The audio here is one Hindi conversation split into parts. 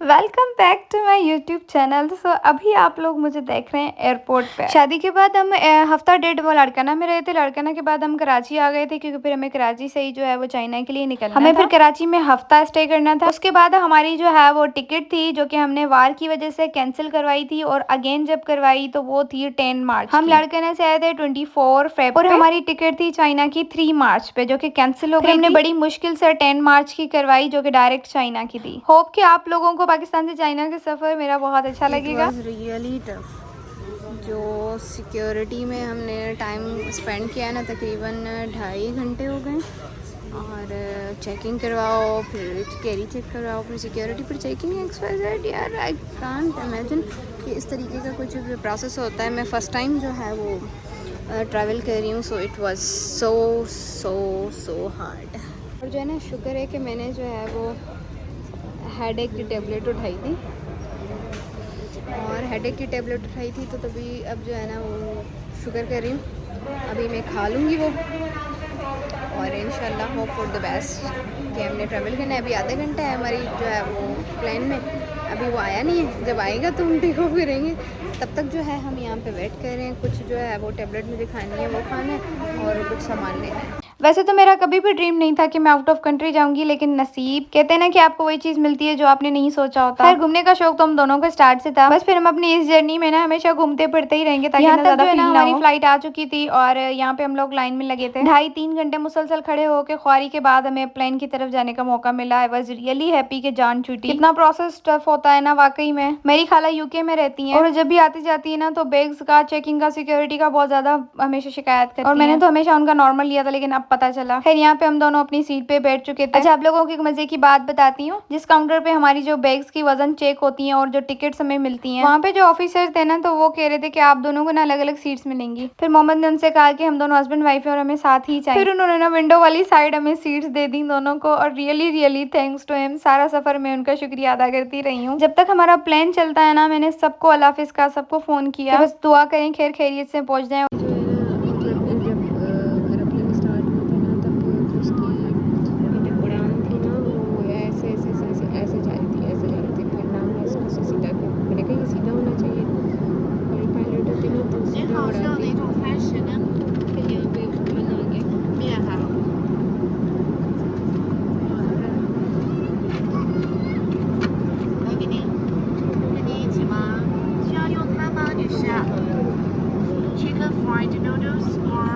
Welcome back to my YouTube channel. अभी आप लोग मुझे देख रहे हैं एयरपोर्ट पे। शादी के बाद हम हफ्ता डेढ़ वो लड़काना में रहे थे। लड़काना के बाद हम कराची आ गए थे क्योंकि फिर हमें कराची से ही जो है वो चाइना के लिए निकलना हमें था। फिर कराची में हफ्ता स्टे करना था। उसके बाद हमारी जो है वो टिकट थी जो कि हमने वार की वजह से कैंसिल करवाई थी और अगेन जब करवाई तो वो थी 10 मार्च। हम लड़काना से आए थे 24 फेब और हमारी टिकट थी चाइना की 3 मार्च पे जो कि कैंसिल हो गई। हमने बड़ी मुश्किल से 10 मार्च की करवाई जो कि डायरेक्ट चाइना की थी। होप कि आप लोगों को पाकिस्तान से चाइना का सफ़र मेरा बहुत अच्छा लगेगा। Really tough. जो सिक्योरिटी में हमने टाइम स्पेंड किया ना, तकरीबन 2.5 घंटे हो गए। और चेकिंग करवाओ, फिर कैरी चेक करवाओ, फिर सिक्योरिटी, फिर चेकिंग एक्सपायर्ड। यार आई कांट इमेजिन कि इस तरीके का कुछ प्रोसेस होता है। मैं फ़र्स्ट टाइम जो है वो ट्रैवल कर रही हूँ, so it was so hard. और जो है ना, शुक्र है कि मैंने जो है वो हेडेक की टेबलेट उठाई थी और हेडेक की टेबलेट उठाई थी तो तभी अब जो है ना वो शुक्र कर रही हूँ, अभी मैं खा लूँगी वो। और इंशाल्लाह होप फॉर द बेस्ट कि हमने ट्रैवल करना है। अभी आधा घंटा है हमारी जो है वो प्लान में, अभी वो आया नहीं है। जब आएगा तो हम टेक ऑफ करेंगे। तब तक जो है हम यहाँ पे वेट कर रहे हैं। कुछ जो है वो टेबलेट मुझे खानी है, वो खाना है और कुछ सामान लेना है। वैसे तो मेरा कभी भी ड्रीम नहीं था कि मैं आउट ऑफ कंट्री जाऊंगी, लेकिन नसीब कहते हैं ना कि आपको वही चीज मिलती है जो आपने नहीं सोचा होता। खैर, घूमने का शौक तो हम दोनों को स्टार्ट से था, बस फिर हम अपनी इस जर्नी में ना हमेशा घूमते फिरते ही रहेंगे ताकि ना ज्यादा फील ना हो। हमारी फ्लाइट आ चुकी थी और यहाँ पे हम लोग लाइन में लगे थे। 2.5-3 घंटे मुसलसल खड़े होकर ख्वारी के बाद हमें प्लेन की तरफ जाने का मौका मिला। आई वाज रियली हैप्पी कि जान छूटी। इतना प्रोसेस टफ होता है ना वाकई में। मेरी खाला यूके में रहती है और जब भी आती जाती है ना तो बैग्स का, चेकिंग का, सिक्योरिटी का बहुत ज्यादा हमेशा शिकायत करती है। और मैंने तो हमेशा उनका नॉर्मल लिया था, लेकिन अब पता चला। खैर, यहाँ पे हम दोनों अपनी सीट पे बैठ चुके थे। अच्छा, आप लोगों की एक मजे की बात बताती हूँ। जिस काउंटर पे हमारी जो बैग्स की वजन चेक होती है और जो टिकट्स हमें मिलती हैं, वहाँ पे जो ऑफिसर थे ना तो वो कह रहे थे कि आप दोनों को ना अलग अलग सीट्स मिलेंगी। फिर मोहम्मद ने उनसे कहा कि हम दोनों हस्बैंड वाइफ है और हमें साथ ही चाहिए। फिर उन्होंने ना विंडो वाली साइड हमें सीट्स दे दी दोनों को और रियली थैंक्स टू हिम। सारा सफर मैं उनका शुक्रिया अदा करती रही हूँ। जब तक हमारा प्लान चलता है ना, मैंने सबको अल्लाह हाफिज का, सबको फोन किया। बस दुआ करें खैर खैरियत से पहुंच जाए। Fried noodles or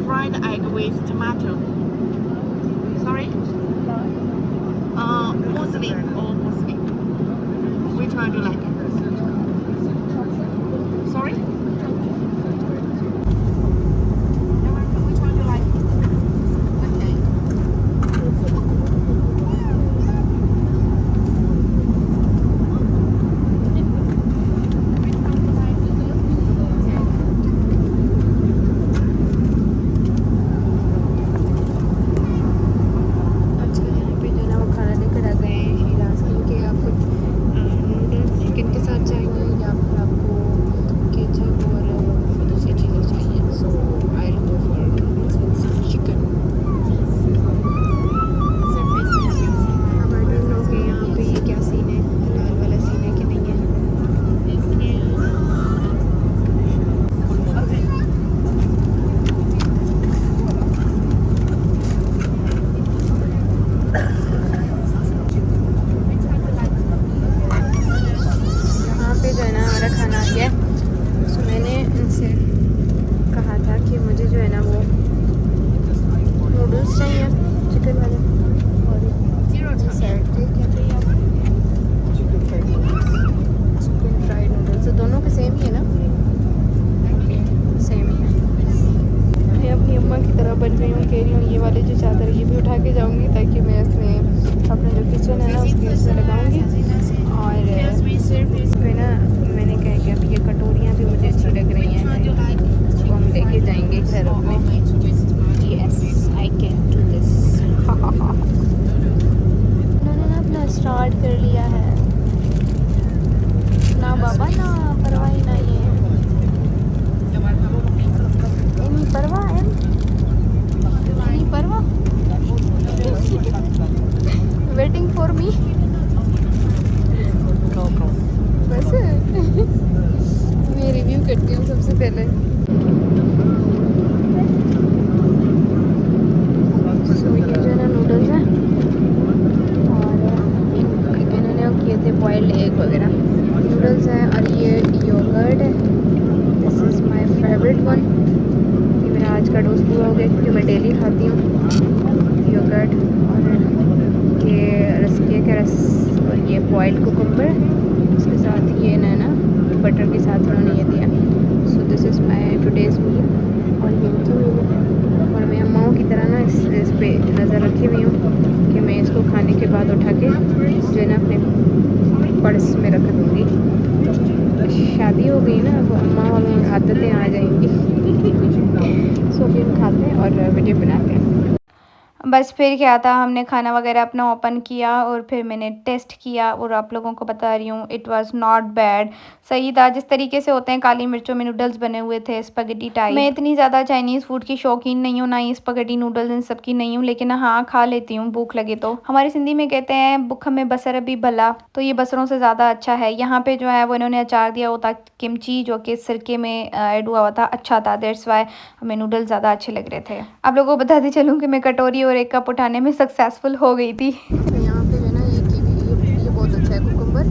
fried egg with tomato. Sorry? Muslim or Muslim. Which one do you like? Sorry? Which one do you like? Okay. बन रही हूँ, कह रही हूँ ये वाले जो चादर ये भी उठा के जाऊँगी ताकि मैं इसमें अपना जो किचन है ना उसके उसमें लगाऊँगी। और इसमें ना मैंने कहा कि अब ये कटोरियाँ भी मुझे अच्छी लग रही हैं, तो हम लेके जाएंगे घर अपने। Yes, I can do this. उन्होंने ना अपना स्टार्ट कर लिया है ना बाबा, ना परवाह ना ये परवाह है, परवाह वेटिंग फॉर मी। करती हूँ सबसे पहले। सो ये जो है ना नूडल्स हैं और इन्होंने किए थे बॉइल्ड एग वगैरह। नूडल्स हैं और ये योगर्ट है। This is my favourite one. ये मेरा आज का डोज पूरा हो गया क्योंकि मैं डेली खाती हूँ योगर्ट। और ये रसके का रस और ये बॉइल्ड कुकुम्बर, उसके साथ ये ना बटर के साथ उन्होंने ये दिया। So this is my today's meal और ये उनकी मील है। और मैं अम्माओं की तरह ना इस पे नज़र रखी हुई हूँ कि मैं इसको खाने के बाद उठा के जो है ना अपने पर्स में रख दूँगी। शादी हो गई ना, अब अम्मा वालों आदतें आ जाएंगी। सो भी हम खाते हैं और वीडियो बनाते हैं। बस फिर क्या था, हमने खाना वगैरह अपना ओपन किया और फिर मैंने टेस्ट किया और आप लोगों को बता रही हूँ इट वाज नॉट बैड। सही था, जिस तरीके से होते हैं काली मिर्चों में नूडल्स बने हुए थे स्पगेटी टाइप। मैं इतनी ज़्यादा चाइनीज़ फूड की शौकीन नहीं हूँ, ना ही स्पगेटी नूडल्स इन सब की नहीं हूँ, लेकिन हाँ खा लेती हूँ भूख लगे तो। हमारी सिंधी में कहते हैं भूख में बसर भी भला, तो ये बसरों से ज़्यादा अच्छा है। यहाँ पे जो है वो इन्होंने अचार दिया होता किमची जो कि सिरके में ऐड हुआ हुआ था, अच्छा था, दैट्स वाई हमें नूडल्स ज़्यादा अच्छे लग रहे थे। आप लोगों को बताती चलूँ कि मैं कटोरी और एक कप उठाने में सक्सेसफुल हो गई थी। यहाँ पे जो है ना ये कीवी, ये बहुत अच्छा है कुकुम्बर।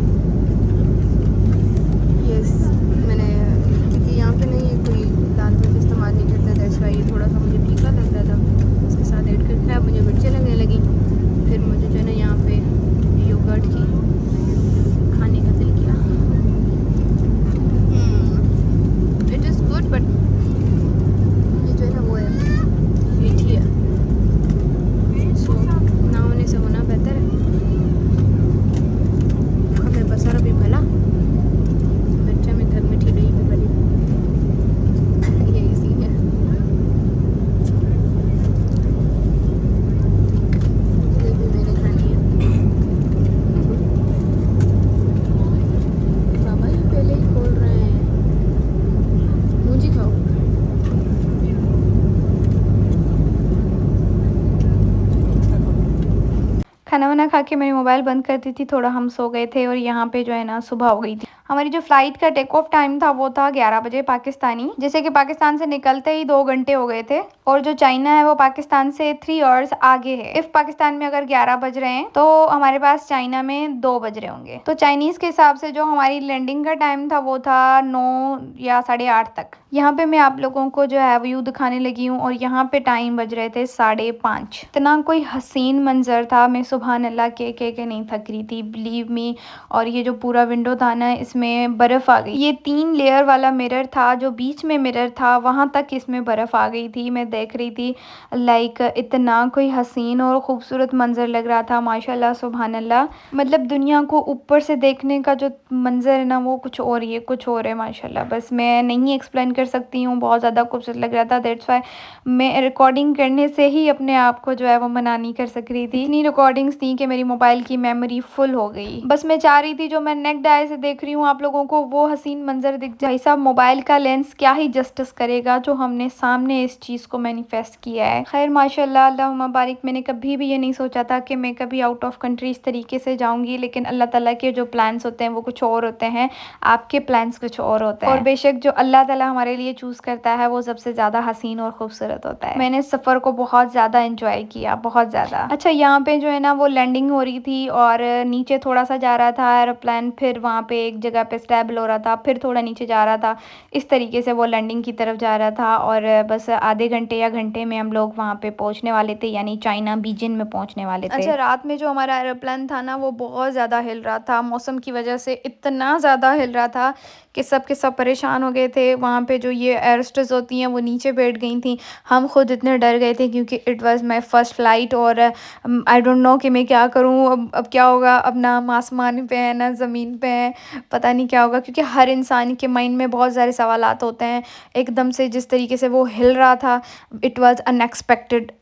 यस, मैंने क्योंकि यहाँ पे ना ये कोई लाल मिर्च इस्तेमाल नहीं करता, दैट्स वाई ये थोड़ा सा मुझे फीका लग रहा था, उसके साथ ऐड करके अब मुझे मिर्चें लगने लगी। फिर मुझे जो है ना यहाँ पे योगर्ट की खाने का दिल किया। इट इज़ गुड बट ये जो है ना वो है मीठी है, सो ना होने से होना बेहतर है। हमें बसर भी भला, मिर्चा में घर मीठी नहीं भी भली, यही सीन है। ये भी मैंने खानी है। बाबा ये पहले ही खोल रहे हैं, मुझे खाओ। खाना वाना खा के मैंने मोबाइल बंद कर दी थी, थोड़ा हम सो गए थे और यहाँ पे जो है ना सुबह हो गई थी। हमारी जो फ्लाइट का टेक ऑफ टाइम था वो था 11 बजे पाकिस्तानी, जैसे कि पाकिस्तान से निकलते ही 2 घंटे हो गए थे। और जो चाइना है वो पाकिस्तान से 3 आवर्स आगे है। इफ पाकिस्तान में अगर 11 बज रहे हैं तो हमारे पास चाइना में 2 बज रहे होंगे। तो चाइनीज के हिसाब से जो हमारी लैंडिंग का टाइम था वो था 9 या 8:30 तक। यहाँ पे मैं आप लोगों को जो है व्यू दिखाने लगी हूँ और यहाँ पे टाइम बज रहे थे 5:30। इतना कोई हसीन मंजर था, मैं सुभान अल्लाह के नहीं थक रही थी, बिलीव मी। और ये जो पूरा विंडो था ना इसमें बर्फ आ गई। ये 3 लेयर वाला मिरर था, जो बीच में मिरर था वहां तक इसमें बर्फ आ गई थी। मैं देख रही थी लाइक इतना कोई हसीन और खूबसूरत मंजर लग रहा था, माशाल्लाह सुभान अल्लाह। मतलब दुनिया को ऊपर से देखने का जो मंजर है ना वो कुछ और ही है, कुछ और है माशाल्लाह। बस मैं नहीं एक्सप्लेन कर सकती हूँ, बहुत ज़्यादा खूबसूरत लग रहा था। दैट्स वाई मैं रिकॉर्डिंग करने से ही अपने आप को जो है वो मना नहीं कर सक रही थी। इतनी रिकॉर्डिंग्स थी कि मेरी मोबाइल की मेमोरी फुल हो गई। बस मैं चाह रही थी जो मैं नेक्ड आई से देख रही हूँ आप लोगों को वो हसीन मंजर दिख जाए। साहब मोबाइल का लेंस क्या ही जस्टिस करेगा जो हमने सामने इस चीज़ को मैनिफेस्ट किया है। खैर माशाल्लाह अल्लाहुम्मा बारिक। मैंने कभी भी ये नहीं सोचा था कि मैं कभी आउट ऑफ कंट्री इस तरीके से जाऊंगी, लेकिन अल्लाह ताला के जो प्लान्स होते हैं वो कुछ और होते हैं, आपके प्लान्स कुछ और होते हैं। और बेशक जो अल्लाह ताला हमारे लिए चूज़ करता है वो सबसे ज़्यादा हसीन और खूबसूरत होता है। मैंने सफ़र को बहुत ज़्यादा इंजॉय किया, बहुत ज़्यादा। अच्छा यहाँ पे जो है ना वो लैंडिंग हो रही थी और नीचे थोड़ा सा जा रहा था एरोप्लेन, फिर वहाँ पे एक जगह पे स्टेबल हो रहा था, फिर थोड़ा नीचे जा रहा था, इस तरीके से वो लैंडिंग की तरफ जा रहा था। और बस आधे घंटे या घंटे में हम लोग वहाँ पे पहुँचने वाले थे, यानी चाइना बीजिंग में पहुँचने वाले थे। अच्छा रात में जो हमारा एरोप्लेन था ना वो बहुत ज़्यादा हिल रहा था, मौसम की वजह से इतना ज़्यादा हिल रहा था कि सब के सब परेशान हो गए थे। वहाँ पे जो ये एयरस्ट्रेस होती हैं वो नीचे बैठ गई थी, हम खुद इतने डर गए थे क्योंकि it was my first flight. और आई डोंट नो कि मैं क्या करूँ, अब क्या होगा, अब ना हम आसमान पे हैं ना ज़मीन पे हैं, पता नहीं क्या होगा। क्योंकि हर इंसान के माइंड में बहुत सारे सवालात होते हैं। एकदम से जिस तरीके से वो हिल रहा था इट वाज अनएक्सपेक्टेड।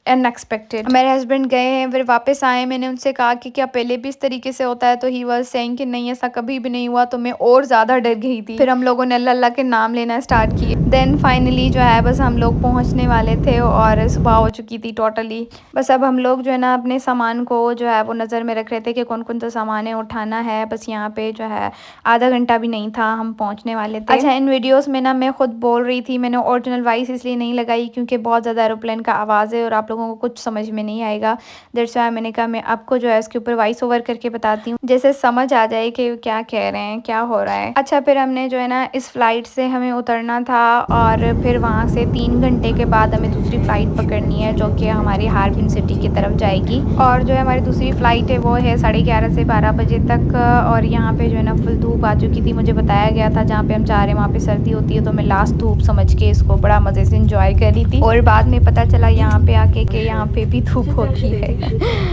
मेरे हस्बैंड गए हैं, फिर वापस आए, मैंने उनसे कहा कि क्या पहले भी इस तरीके से होता है, तो ही वाज सेइंग कि नहीं ऐसा कभी भी नहीं हुआ। तो मैं और ज़्यादा डर गई थी। फिर हम लोगों ने अल्लाह अल्लाह के नाम लेना स्टार्ट किए। देन फाइनली जो है बस हम लोग पहुंचने वाले थे और सुबह हो चुकी थी टोटली। बस अब हम लोग जो है ना अपने सामान को जो है वो नज़र में रख रहे थे कि कौन कौन सा सामान है उठाना है। बस यहाँ पे जो है आधा आधा घंटा भी नहीं था, हम पहुंचने वाले थे। अच्छा, इन वीडियोस में ना मैं खुद बोल रही थी, मैंने ओरिजिनल वॉइस इसलिए नहीं लगाई क्योंकि बहुत ज़्यादा एरोप्लेन का आवाज़ है और आप लोगों को कुछ समझ में नहीं आएगा। दैट्स व्हाई मैंने कहा मैं आपको जो है इसके ऊपर वॉइस ओवर करके बताती हूँ, जैसे समझ आ जाए कि क्या कह रहे हैं, क्या हो रहा है। अच्छा, फिर हमने जो है ना इस फ्लाइट से हमें उतरना था और फिर वहाँ से 3 घंटे के बाद हमें दूसरी फ़्लाइट पकड़नी है जो कि हमारी हार्बिन सिटी की तरफ जाएगी। और जो है हमारी दूसरी फ़्लाइट है वो है 11:30 से 12 बजे तक। और यहाँ पे जो है ना फुल धूप आ चुकी थी। मुझे बताया गया था जहाँ पे हम जा रहे हैं वहाँ पे सर्दी होती है, तो मैं लास्ट धूप समझ के इसको बड़ा मज़े से इंजॉय कर रही थी। और बाद में पता चला यहाँ पे आके कि यहाँ पे भी धूप होती है।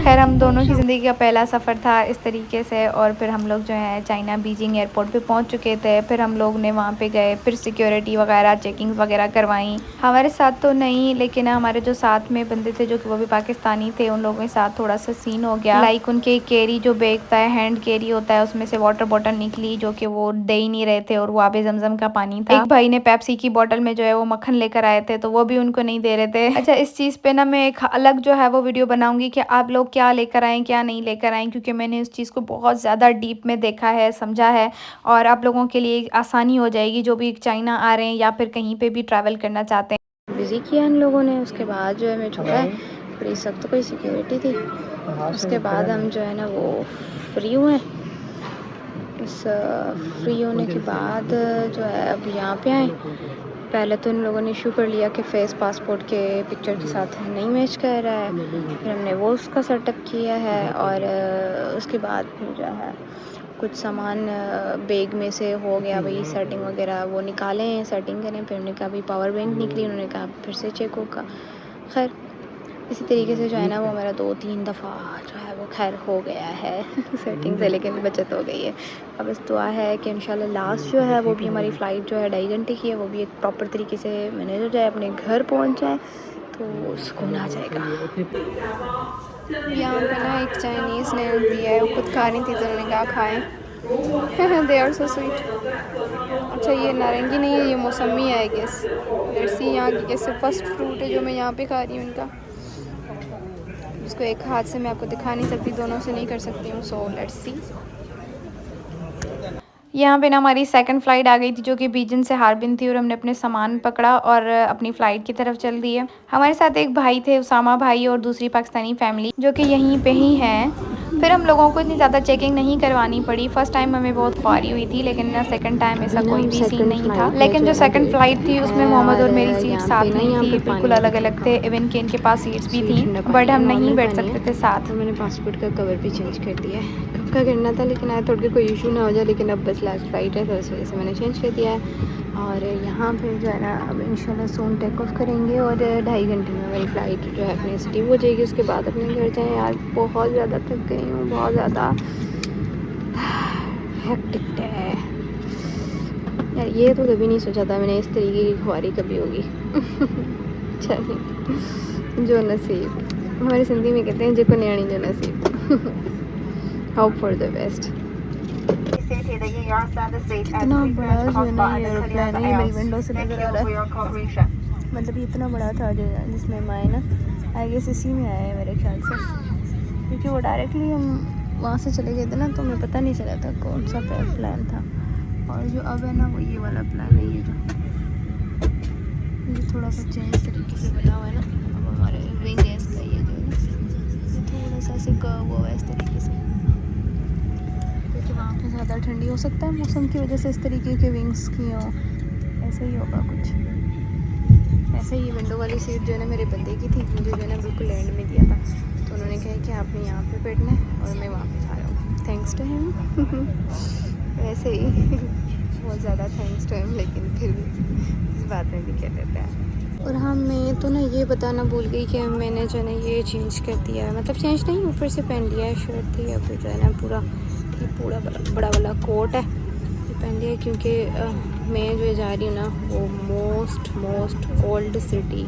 खैर, हम दोनों की ज़िंदगी का पहला सफ़र था इस तरीके से। और फिर हम लोग जो है चाइना बीजिंग एयरपोर्ट पे पहुंच चुके थे। फिर हम लोग ने वहाँ पे गए, फिर सिक्योरिटी वगैरह चेकिंग वगैरह करवाई। हमारे साथ तो नहीं, लेकिन हमारे जो साथ में बंदे थे जो कि वो भी पाकिस्तानी थे, उन लोगों के साथ थोड़ा सा सीन हो गया। लाइक उनके कैरी जो बैग था, हैंड कैरी होता है, उसमें से वाटर बॉटल निकली जो कि वो दे ही नहीं रहे थे और वो आबे जमजम का पानी था। एक भाई ने पेप्सी की बोतल में जो है वो मक्खन लेकर आए थे, तो वो भी उनको नहीं दे रहे थे। अच्छा, इस चीज़ पे ना मैं एक अलग जो है वो वीडियो बनाऊंगी कि आप लोग क्या लेकर आए, क्या नहीं लेकर आए, क्योंकि मैंने इस चीज़ को बहुत ज़्यादा डीप में देखा है, समझा है, और आप लोगों के लिए आसानी हो जाएगी जो भी चाइना आ रहे हैं या फिर कहीं पे भी ट्रैवल करना चाहते हैं। बिज़ी किया इन लोगों ने। उसके बाद जो है मैं छोड़ा है, बड़ी सख्त कोई सिक्योरिटी थी। उसके बाद हम जो है ना वो फ्री हुए। इस फ्री होने के बाद जो है अब यहाँ पे आए। पहले तो इन लोगों ने इशू कर लिया कि फ़ेस पासपोर्ट के पिक्चर के साथ नहीं मैच कर रहा है। फिर हमने वो उसका सेटअप किया है और उसके बाद फिर जो है कुछ सामान बैग में से हो गया भाई सेटिंग वगैरह, वो निकालें सेटिंग करें। फिर हमने कहा भाई पावर बैंक निकली, उन्होंने कहा फिर से चेक होगा। खैर इसी तरीके से जो है ना वो मेरा 2-3 दफ़ा जो है वो खैर हो गया है सेटिंग से, लेकिन बचत हो गई है। अब इस दुआ है कि इंशाल्लाह लास्ट जो है वो भी हमारी फ़्लाइट जो है 2.5 घंटे की है, वो भी एक प्रॉपर तरीके से मैनेज हो जाए, अपने घर पहुंच जाए तो सुकून आ जाएगा। यहाँ पे ना एक चाइनीज़ ने दिया है, वो खुद खा रही थी तो उन्होंने कहा खाएँ। They are so sweet. अच्छा, ये नारंगी नहीं है, ये मौसमी है आई गेस। लेट्स सी यहाँ की कैसे फर्स्ट फ्रूट है जो मैं यहाँ पे खा रही हूँ इनका। इसको एक हाथ से मैं आपको दिखा नहीं सकती, दोनों से नहीं कर सकती हूँ, सो लेट्स सी। यहाँ पे ना हमारी सेकंड फ़्लाइट आ गई थी जो कि बीजिंग से हार्बिन थी और हमने अपने सामान पकड़ा और अपनी फ़्लाइट की तरफ चल दी है। हमारे साथ एक भाई थे, उसामा भाई, और दूसरी पाकिस्तानी फैमिली जो कि यहीं पे ही हैं। फिर हम लोगों को इतनी ज़्यादा चेकिंग नहीं करवानी पड़ी। फर्स्ट टाइम हमें बहुत ख्वारी हुई थी, लेकिन ना सेकंड टाइम ऐसा कोई भी सीन नहीं था। लेकिन जो सेकंड फ़्लाइट थी उसमें मोहम्मद और मेरी सीट साथ नहीं थी, बिल्कुल अलग अलग थे। इवन कि इनके पास सीट्स भी थी बट हम नहीं बैठ सकते थे साथ। तो मैंने पासपोर्ट का कवर भी चेंज कर दिया है, कब का करना था लेकिन आया थोड़ा कोई इशू ना हो जाए, लेकिन अब बस लास्ट फ़्लाइट है तो इस वजह से मैंने चेंज कर दिया है। और यहाँ पे जो है ना अब इंशाल्लाह सून टेक ऑफ करेंगे और 2.5 घंटे में मेरी फ़्लाइट जो है अपनी सिटी हो जाएगी। उसके बाद अपने घर जाएँ। यार बहुत ज़्यादा थक गई हूँ, बहुत ज़्यादा हेक्टिक है यार। ये तो कभी नहीं सोचा था मैंने इस तरीके की ख्वारी कभी होगी। चलिए, जो नसीब, हमारी जिंदगी में कहते हैं जो को न्याणी जो नसीब। Hope for the best. इतना बड़ा जो है ना ये एयरप्लेन है, ये मेरी विंडो से नज़र आ रहा है। मतलब ये इतना बड़ा था जो जिसमें मैं ना आई गेस इसी में आया है मेरे ख्याल से, क्योंकि वो डायरेक्टली हम वहाँ से चले गए थे ना, तो हमें पता नहीं चला था कौन सा प्लान था। और जो अब है ना वो ये वाला प्लान है, ये थोड़ा सा चेंज तरीके से बना हुआ है ना। अब हमारे विंग है इसका, ये जो है ना ये थोड़ा सा से कर्व हुआ है इस तरीके से, क्योंकि वहाँ पे ज़्यादा ठंडी हो सकता है मौसम की वजह से इस तरीके के विंग्स की हों। ऐसे ही होगा कुछ ऐसे ही। विंडो वाली सीट जो है ना मेरे बंदे की थी, मुझे जो है ना बिल्कुल एंड में दिया था, तो उन्होंने कहा कि आपने यहाँ पे बैठना है और मैं वहाँ पे जा रहा हूँ। Thanks to him. वैसे ही बहुत ज़्यादा थैंक्स टू हिम, लेकिन फिर भी इस बात में भी कह देते हैं। और हाँ, मैं तो ना ये बताना भूल गई कि मैंने जो है ना ये चेंज कर दिया है, मतलब चेंज नहीं, ऊपर से पहन लिया है। शर्ट थी, अब जो है ना पूरा बड़ा वाला कोट है ये पहन लिया, क्योंकि मैं जो जा रही हूँ ना वो most cold city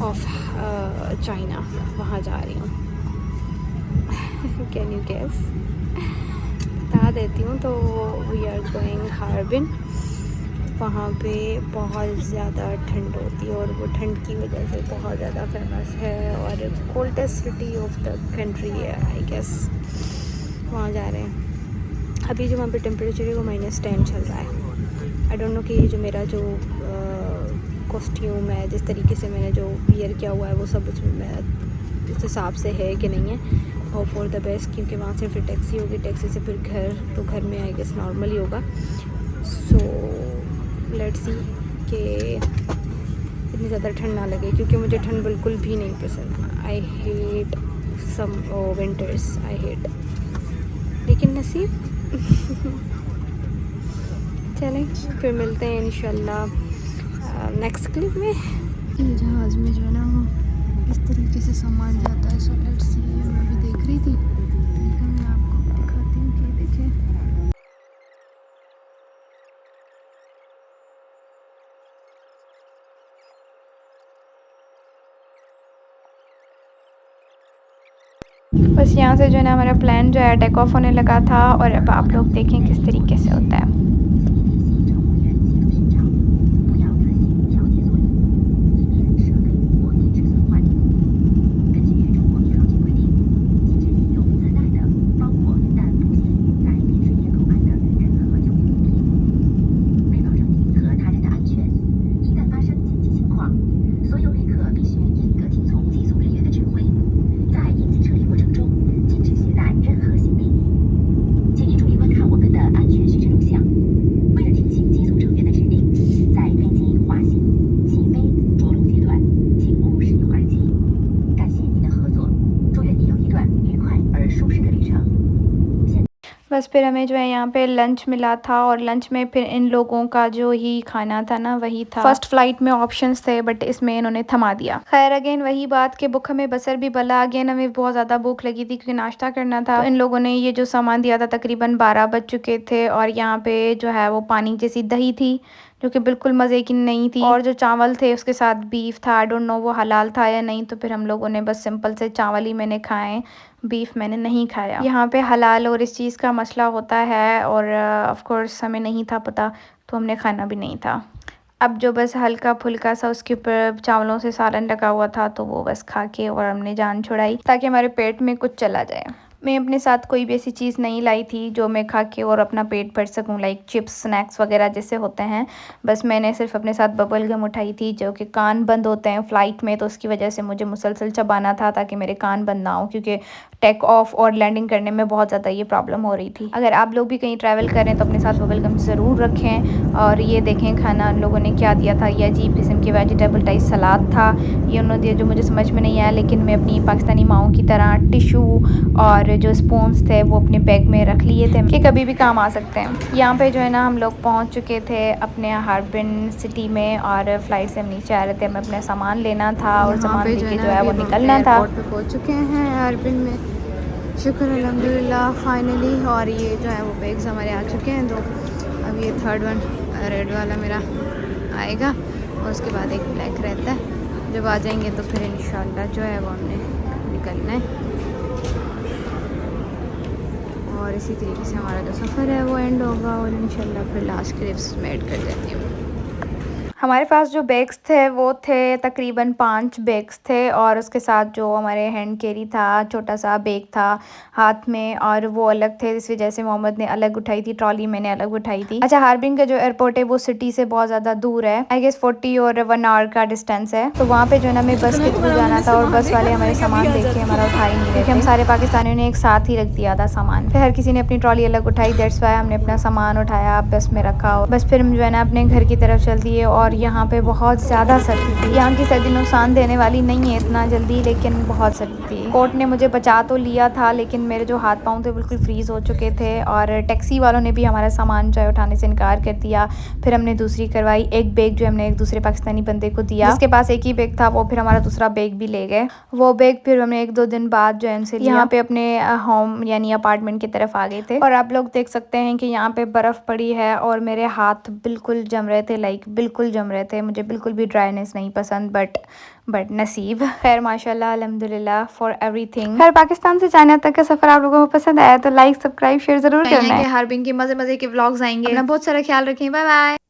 of China, वहाँ जा रही हूँ। Can you guess? बता देती हूँ। तो वी आर गोइंग हार्बिन। वहाँ पे बहुत ज़्यादा ठंड होती है और वो ठंड की वजह से बहुत ज़्यादा फेमस है और coldest city of the country है आई गेस। वहाँ जा रहे हैं। अभी जो वहाँ पे टेम्परेचर है वो -10 चल रहा है। आई डोंट नो कि ये जो मेरा जो कॉस्ट्यूम है, जिस तरीके से मैंने जो वियर किया हुआ है वो सब उस हिसाब से है कि नहीं है। होप फॉर द बेस्ट, क्योंकि वहाँ से फिर टैक्सी होगी, टैक्सी से फिर घर, तो घर में आई गेस नॉर्मल ही होगा। सो लेट्स सी कि इतनी ज़्यादा ठंड ना लगे, क्योंकि मुझे ठंड बिल्कुल भी नहीं पसंद। I hate some winters, I hate, लेकिन नसीब। चलें फिर मिलते हैं इंशाल्लाह नेक्स्ट क्लिप में। जहाज़ में जो है ना वो इस तरीके से सामान जाता है। सो लेट्स सी, मैं भी देख रही थी, मैं आपको दिखाती हूँ कि देखें। बस यहाँ से जो है ना हमारा प्लान जो है टेक ऑफ होने लगा था, और अब आप लोग देखें किस तरीके से होता है। बस फिर हमें जो है यहाँ पे लंच मिला था, और लंच में फिर इन लोगों का जो ही खाना था ना वही था। फर्स्ट फ्लाइट में ऑप्शंस थे, बट इसमें इन्होंने थमा दिया। खैर अगेन वही बात कि भूख हमें बसर भी भला। अगेन हमें बहुत ज़्यादा भूख लगी थी क्योंकि नाश्ता करना था। तो इन लोगों ने ये जो सामान दिया था, तकरीबन 12 बज चुके थे, और यहाँ पे जो है वो पानी जैसी दही थी जो कि बिल्कुल मज़े की नहीं थी, और जो चावल थे उसके साथ बीफ था। आई डोंट नो वो हलाल था या नहीं, तो फिर हम लोगों ने बस सिंपल से चावल ही मैंने खाए, बीफ मैंने नहीं खाया। यहाँ पे हलाल और इस चीज़ का मसला होता है, और ऑफ कोर्स हमें नहीं था पता, तो हमने खाना भी नहीं था। अब जो बस हल्का फुल्का सा उसके ऊपर चावलों से सालन लगा हुआ था, तो वो बस खा के और हमने जान छुड़ाई ताकि हमारे पेट में कुछ चला जाए। मैं अपने साथ कोई भी ऐसी चीज़ नहीं लाई थी जो मैं खा के और अपना पेट भर सकूं, लाइक चिप्स स्नैक्स वगैरह जैसे होते हैं। बस मैंने सिर्फ अपने साथ बबल गम उठाई थी, जो कि कान बंद होते हैं फ़्लाइट में, तो उसकी वजह से मुझे मुसलसल चबाना था ताकि मेरे कान बंद ना हो, क्योंकि टेक ऑफ और लैंडिंग करने में बहुत ज़्यादा ये प्रॉब्लम हो रही थी। अगर आप लोग भी कहीं ट्रैवल करें तो अपने साथ बबल गम ज़रूर रखें। और ये देखें खाना उन लोगों ने क्या दिया था, ये अजीब किस्म की वेजिटेबल टाइप सलाद था ये उन्होंने दिया, जो मुझे समझ में नहीं आया, लेकिन मैं अपनी पाकिस्तानी माओं की तरह टिशू और जो स्पून्स थे वो अपने बैग में रख लिए थे कि कभी भी काम आ सकते हैं। यहाँ पे जो है ना हम लोग पहुँच चुके थे अपने हार्बिन सिटी में, और फ्लाइट से हम नीचे आ रहे थे, हमें अपना सामान लेना था और सामान लेके जो है वो निकलना था। पहुँच चुके हैं हार्बिन में, शुक्र अल्हम्दुलिल्लाह फाइनली। और ये जो है वो बैग्स हमारे आ चुके हैं दो। अब ये थर्ड वन रेड वाला मेरा आएगा, और उसके बाद एक ब्लैक रहता है। जब आ जाएंगे तो फिर इंशाल्लाह जो है वो हमने निकलना है, और इसी तरीके से हमारा जो सफ़र है वो एंड होगा, और इंशाल्लाह फिर लास्ट क्लिप्स में ऐड कर देती हूँ। हमारे पास जो बैग्स थे वो थे तकरीबन 5 बैग्स थे, और उसके साथ जो हमारे हैंड कैरी था, छोटा सा बैग था हाथ में, और वो अलग थे, इस वजह से मोहम्मद ने अलग उठाई थी, ट्रॉली मैंने अलग उठाई थी। अच्छा, हार्बिन का जो एयरपोर्ट है वो सिटी से बहुत ज़्यादा दूर है, आई गेस 40 और 1 आवर का डिस्टेंस है। तो वहाँ पे जो है ना हमें बस के थ्रू जाना था, और बस वाले हमारे सामान देख के हमारा उठा ही नहीं रहे थे। हम सारे पाकिस्तानियों ने एक साथ ही रख दिया था सामान, फिर हर किसी ने अपनी ट्रॉली अलग उठाई, दैट्स वाई हमने अपना सामान उठाया, बस में रखा। बस फिर हम जो है ना अपने घर की तरफ चल दिए, और यहाँ पे बहुत ज़्यादा सर्दी थी। यहाँ की सर्दी नुकसान देने वाली नहीं है इतना जल्दी, लेकिन बहुत सर्दी थी। कोट ने मुझे बचा तो लिया था, लेकिन मेरे जो हाथ पाँव थे बिल्कुल फ्रीज़ हो चुके थे, और टैक्सी वालों ने भी हमारा सामान जो है उठाने से इनकार कर दिया। फिर हमने दूसरी करवाई, एक बैग जो हमने एक दूसरे पाकिस्तानी बंदे को दिया, जिसके पास एक ही बैग था, वो फिर हमारा दूसरा बैग भी ले गए। वो बैग फिर हमने 1-2 दिन बाद जो है उनसे यहाँ पे अपने होम यानी अपार्टमेंट की तरफ आ गए थे। और आप लोग देख सकते हैं कि यहाँ पे बर्फ़ पड़ी है, और मेरे हाथ बिल्कुल जम रहे थे, लाइक बिल्कुल जम रहे थे। मुझे बिल्कुल भी ड्राइनेस नहीं पसंद, बट नसीब। खैर माशाल्लाह अल्हम्दुलिल्लाह फॉर एवरीथिंग। खैर पाकिस्तान से चाइना तक का सफ़र आप लोगों को पसंद आया तो लाइक सब्सक्राइब शेयर ज़रूर करना है। हार्बिन के मज़े मज़े के व्लॉग्स आएंगे। अपना बहुत सारा ख्याल रखें, बाय बाय।